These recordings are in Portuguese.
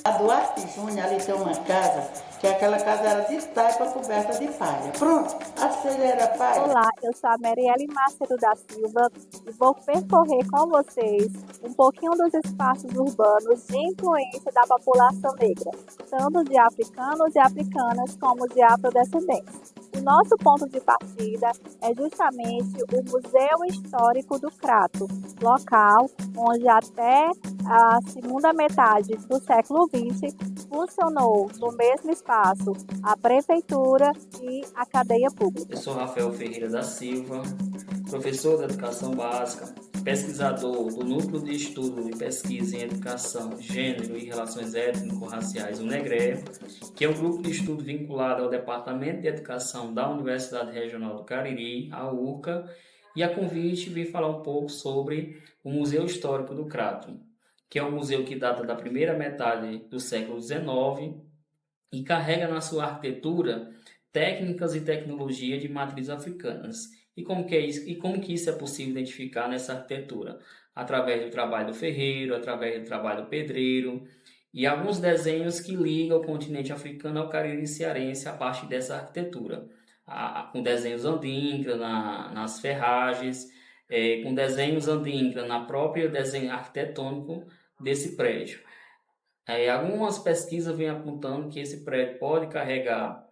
A Duarte Júnior, ali tem uma casa, que aquela casa era de taipa coberta de palha. Pronto, a telha era palha. Olá, eu sou a Marielle Macedo da Silva e vou percorrer com vocês um pouquinho dos espaços urbanos de influência da população negra, tanto de africanos e africanas como de afrodescendentes. O nosso ponto de partida é justamente o Museu Histórico do Crato, local onde até a segunda metade do século XX funcionou no mesmo espaço a prefeitura e a cadeia pública. Eu sou Rafael Ferreira da Silva, professor da Educação Básica, pesquisador do Núcleo de Estudo e Pesquisa em Educação, Gênero e Relações Étnico-Raciais, o NEGRE, que é um grupo de estudo vinculado ao Departamento de Educação da Universidade Regional do Cariri, a URCA, e a convite vim falar um pouco sobre o Museu Histórico do Crato, que é um museu que data da primeira metade do século XIX e carrega na sua arquitetura técnicas e tecnologia de matrizes africanas. E como que isso é possível identificar nessa arquitetura? Através do trabalho do ferreiro, através do trabalho do pedreiro e alguns desenhos que ligam o continente africano ao Cariri cearense a partir dessa arquitetura. Com desenhos andíncra nas ferragens, com desenhos andíncra na própria desenho arquitetônico desse prédio. Algumas pesquisas vêm apontando que esse prédio pode carregar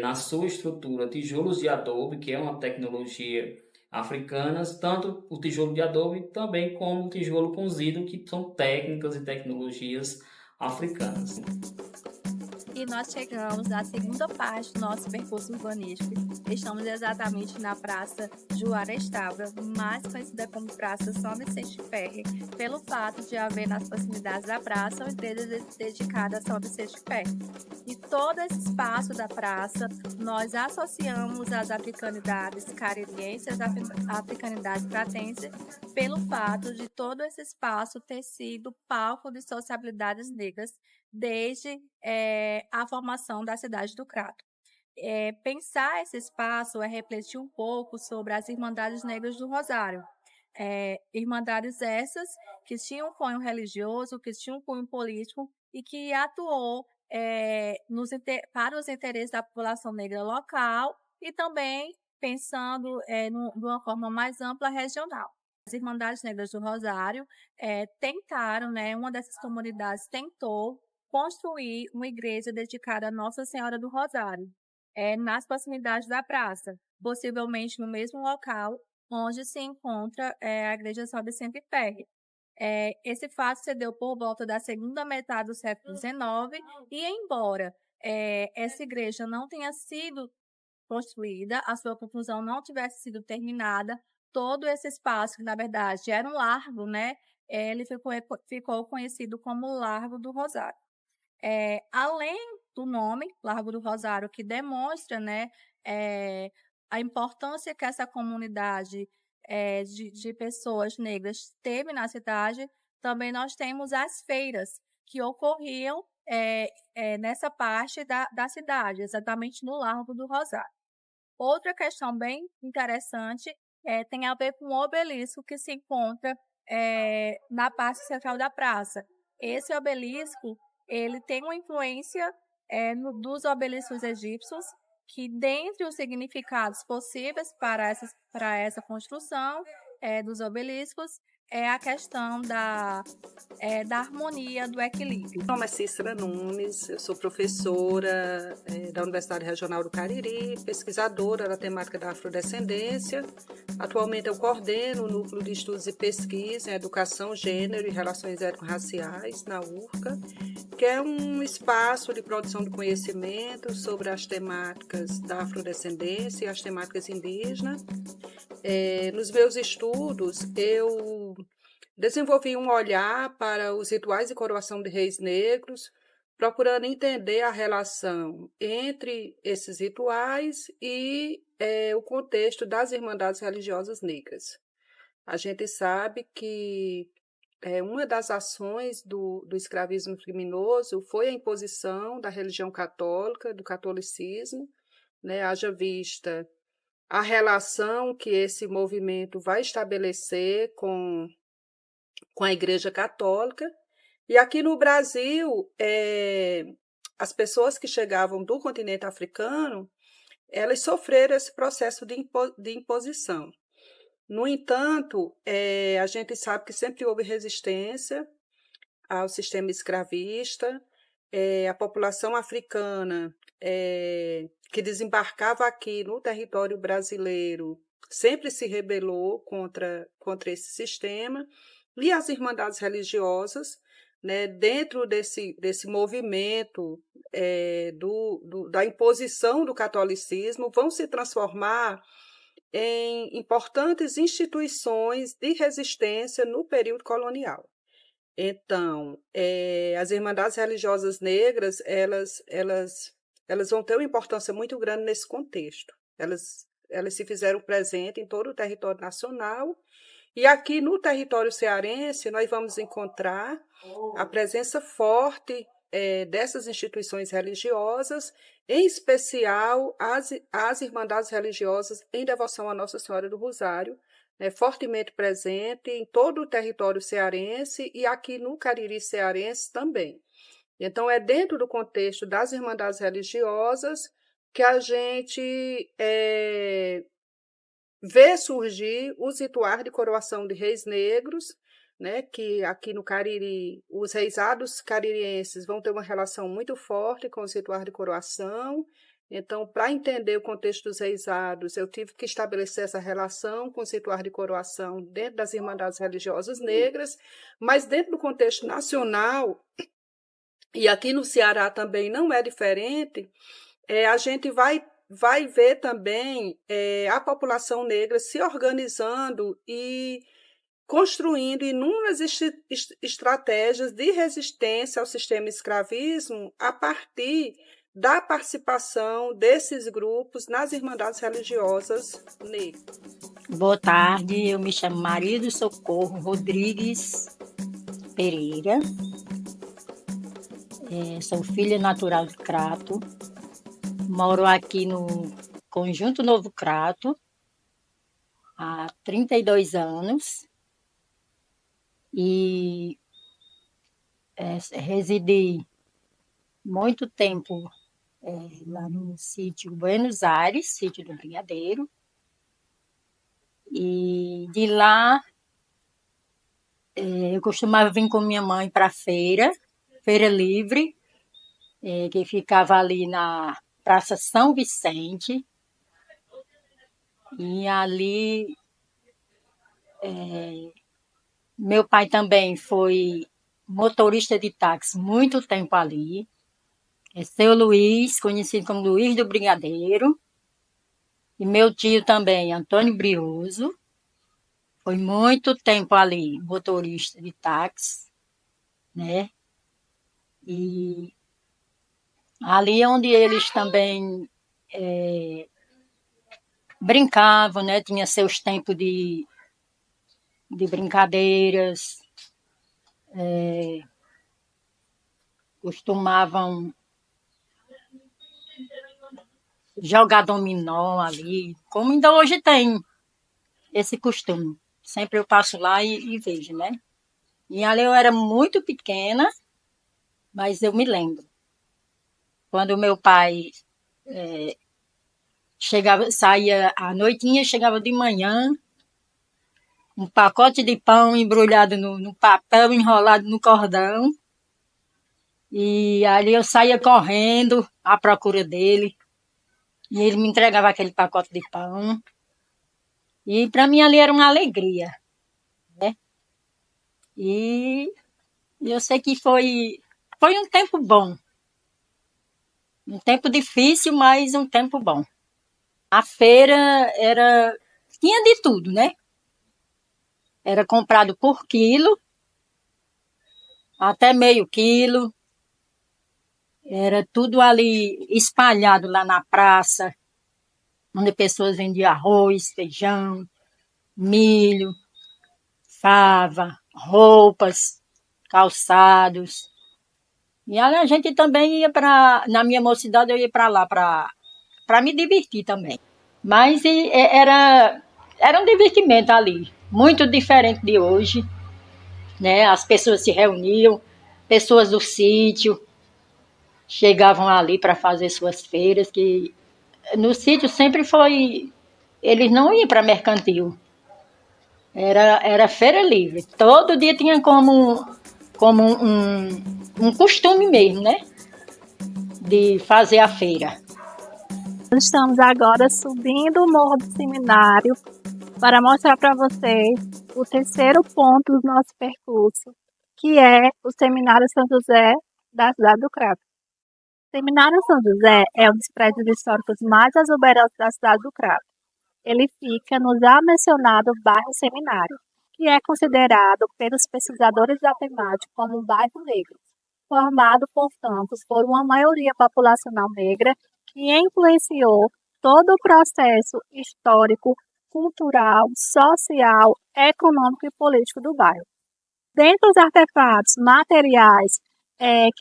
na sua estrutura tijolos de adobe, que é uma tecnologia africana, tanto o tijolo de adobe também como o tijolo cozido, que são técnicas e tecnologias africanas. E nós chegamos à segunda parte do nosso percurso urbanístico. Estamos exatamente na Praça Juara Estável, mais conhecida como Praça São Vicente Ferre, pelo fato de haver nas proximidades da praça uma igreja dedicada a São Vicente Ferre. E todo esse espaço da praça nós associamos às africanidades caririenses, às africanidades pratenses, pelo fato de todo esse espaço ter sido palco de sociabilidades negras desde a formação da cidade do Crato. Pensar esse espaço é refletir um pouco sobre as Irmandades Negras do Rosário. Irmandades essas que tinham cunho religioso, que tinham cunho político e que atuou para os interesses da população negra local e também pensando de uma forma mais ampla regional. As Irmandades Negras do Rosário tentaram, uma dessas comunidades tentou construir uma igreja dedicada a Nossa Senhora do Rosário, nas proximidades da praça, possivelmente no mesmo local onde se encontra a Igreja São Vicente Ferre. Esse fato se deu por volta da segunda metade do século XIX e, embora essa igreja não tenha sido construída, a sua conclusão não tivesse sido terminada, todo esse espaço, que na verdade era um largo, ele ficou conhecido como Largo do Rosário. Além do nome, Largo do Rosário, que demonstra a importância que essa comunidade de pessoas negras teve na cidade, também nós temos as feiras que ocorriam nessa parte da cidade, exatamente no Largo do Rosário. Outra questão bem interessante tem a ver com o obelisco que se encontra na parte central da praça. Esse obelisco ele tem uma influência dos obeliscos egípcios, que dentre os significados possíveis para essa construção dos obeliscos é a questão da harmonia, do equilíbrio. Meu nome é Cícera Nunes, eu sou professora da Universidade Regional do Cariri, pesquisadora da temática da afrodescendência. Atualmente eu coordeno o Núcleo de Estudos e Pesquisa em Educação, Gênero e Relações Étnico-Raciais, na URCA, que é um espaço de produção de conhecimento sobre as temáticas da afrodescendência e as temáticas indígenas. Nos meus estudos, eu desenvolvi um olhar para os rituais de coroação de reis negros, procurando entender a relação entre esses rituais e o contexto das irmandades religiosas negras. A gente sabe que uma das ações do escravismo criminoso foi a imposição da religião católica, do catolicismo, haja vista a relação que esse movimento vai estabelecer com a Igreja Católica, E aqui no Brasil, as pessoas que chegavam do continente africano, elas sofreram esse processo de imposição. No entanto, a gente sabe que sempre houve resistência ao sistema escravista, a população africana que desembarcava aqui no território brasileiro sempre se rebelou contra esse sistema, e as irmandades religiosas, né, dentro desse movimento da imposição do catolicismo, vão se transformar em importantes instituições de resistência no período colonial. Então, as irmandades religiosas negras, elas vão ter uma importância muito grande nesse contexto. Elas se fizeram presente em todo o território nacional, e aqui no território cearense nós vamos encontrar a presença forte dessas instituições religiosas, em especial as irmandades religiosas em devoção a Nossa Senhora do Rosário, fortemente presente em todo o território cearense e aqui no Cariri cearense também. Então, é dentro do contexto das irmandades religiosas que a gente vê surgir os rituais de coroação de reis negros, né, que aqui no Cariri, os reisados caririenses vão ter uma relação muito forte com os rituais de coroação. Então, para entender o contexto dos reisados, eu tive que estabelecer essa relação com os rituais de coroação dentro das irmandades religiosas negras, mas dentro do contexto nacional, e aqui no Ceará também não é diferente, a gente vai ver também a população negra se organizando e construindo inúmeras estratégias de resistência ao sistema escravismo a partir da participação desses grupos nas irmandades religiosas negras. Boa tarde, eu me chamo Maria do Socorro Rodrigues Pereira, sou filha natural de Crato, moro aqui no Conjunto Novo Crato há 32 anos e residi muito tempo lá no sítio Buenos Aires, sítio do Brigadeiro, e de lá eu costumava vir com minha mãe para a feira livre, que ficava ali na Praça São Vicente, e ali meu pai também foi motorista de táxi muito tempo ali, seu Luiz, conhecido como Luiz do Brigadeiro, e meu tio também, Antônio Brioso, foi muito tempo ali motorista de táxi, né? E ali onde eles também brincavam, né? Tinha seus tempos de brincadeiras, costumavam jogar dominó ali, como ainda hoje tem esse costume. Sempre eu passo lá e vejo, né? E ali eu era muito pequena, mas eu me lembro. Quando meu pai saía à noitinha, chegava de manhã, um pacote de pão embrulhado no papel, enrolado no cordão. E ali eu saía correndo à procura dele. E ele me entregava aquele pacote de pão. E para mim ali era uma alegria, né? E eu sei que foi um tempo bom. Um tempo difícil, mas um tempo bom. A feira tinha de tudo, né? Era comprado por quilo, até meio quilo. Era tudo ali espalhado lá na praça, onde pessoas vendiam arroz, feijão, milho, fava, roupas, calçados. E aí a gente também ia na minha mocidade eu ia para lá para me divertir também. Mas era um divertimento ali, muito diferente de hoje, né? As pessoas se reuniam, pessoas do sítio chegavam ali para fazer suas feiras, que no sítio sempre foi, eles não iam para mercantil, era feira livre. Todo dia tinha como um costume mesmo, né? De fazer a feira. Estamos agora subindo o Morro do Seminário para mostrar para vocês o terceiro ponto do nosso percurso, que é o Seminário São José da cidade do Crato. O Seminário São José é um dos prédios históricos mais exuberantes da cidade do Crato. Ele fica no já mencionado bairro Seminário, que é considerado pelos pesquisadores da temática como um bairro negro, formado, portanto, por uma maioria populacional negra que influenciou todo o processo histórico, cultural, social, econômico e político do bairro. Dentre os artefatos materiais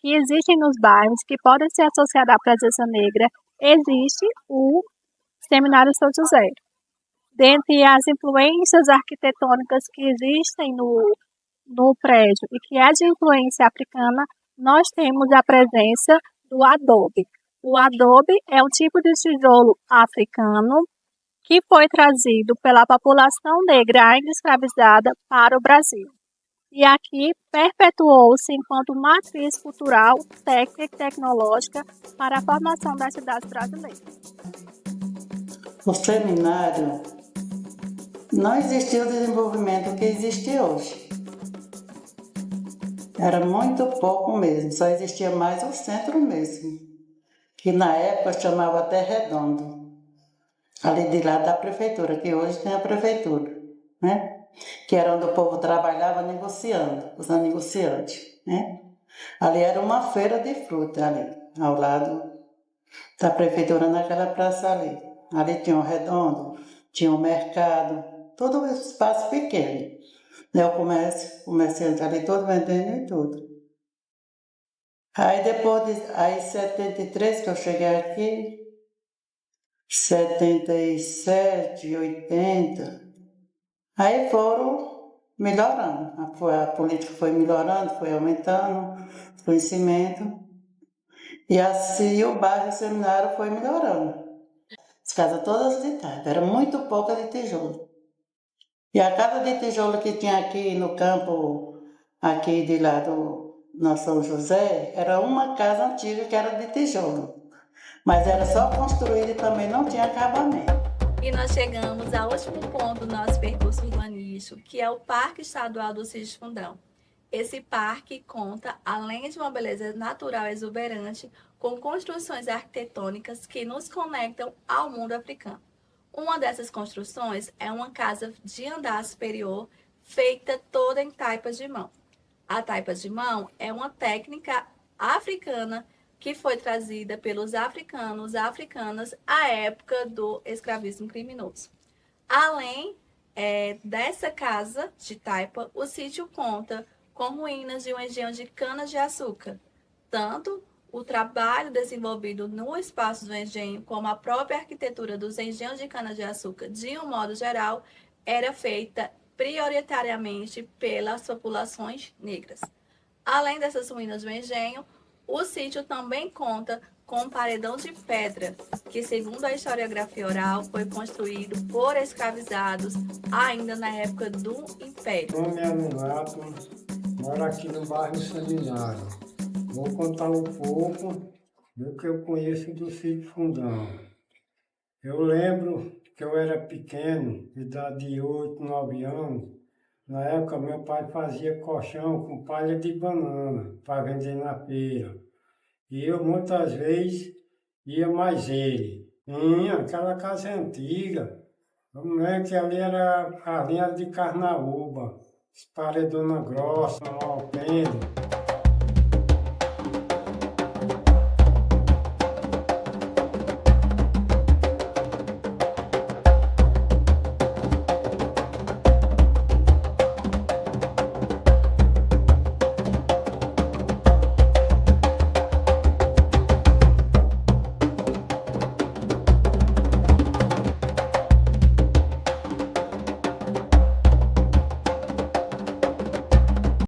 que existem nos bairros, que podem ser associados à presença negra, existe o Seminário São José. Dentre as influências arquitetônicas que existem no prédio e que é de influência africana, nós temos a presença do adobe. O adobe é um tipo de tijolo africano que foi trazido pela população negra ainda escravizada para o Brasil. E aqui perpetuou-se enquanto matriz cultural, técnica e tecnológica para a formação das cidades brasileiras. O seminário não existia o desenvolvimento que existe hoje. Era muito pouco mesmo, só existia mais o centro mesmo, que na época chamava até Redondo, ali de lá da prefeitura, que hoje tem a prefeitura, né? Que era onde o povo trabalhava negociando, os negociantes, né? Ali era uma feira de fruta, ali, ao lado da prefeitura, naquela praça ali. Ali tinha um Redondo, tinha um mercado, todo esse espaço pequeno. Né? O comerciante ali todo vendendo e tudo. Aí depois em 73 que eu cheguei aqui, 77, 80, aí foram melhorando. A política foi melhorando, foi aumentando, o conhecimento. E assim o bairro Seminário foi melhorando. As casas todas de taipa, era muito pouca de tijolo. E a casa de tijolo que tinha aqui no campo, aqui de lá na São José, era uma casa antiga que era de tijolo. Mas era só construída e também não tinha acabamento. E nós chegamos ao último ponto do nosso percurso urbanístico, que é o Parque Estadual do Sítio Fundão. Esse parque conta, além de uma beleza natural exuberante, com construções arquitetônicas que nos conectam ao mundo africano. Uma dessas construções é uma casa de andar superior, feita toda em taipas de mão. A taipa de mão é uma técnica africana que foi trazida pelos africanos e africanas à época do escravismo criminoso. Além dessa casa de taipa, o sítio conta com ruínas de um engenho de cana-de-açúcar. Tanto o trabalho desenvolvido no espaço do engenho, como a própria arquitetura dos engenhos de cana-de-açúcar, de um modo geral, era feita prioritariamente pelas populações negras. Além dessas ruínas do engenho, o sítio também conta com um paredão de pedra, que, segundo a historiografia oral, foi construído por escravizados ainda na época do Império. Meu nome é Aminato, moro aqui no bairro Seminário. Vou contar um pouco do que eu conheço do Sítio Fundão. Eu lembro que eu era pequeno, de idade de 8, 9 anos. Na época, meu pai fazia colchão com palha de banana para vender na feira. E eu, muitas vezes, ia mais ele. Aquela casa é antiga. Eu lembro que ali era a linha de Carnaúba, paredona grossa, um alpendre.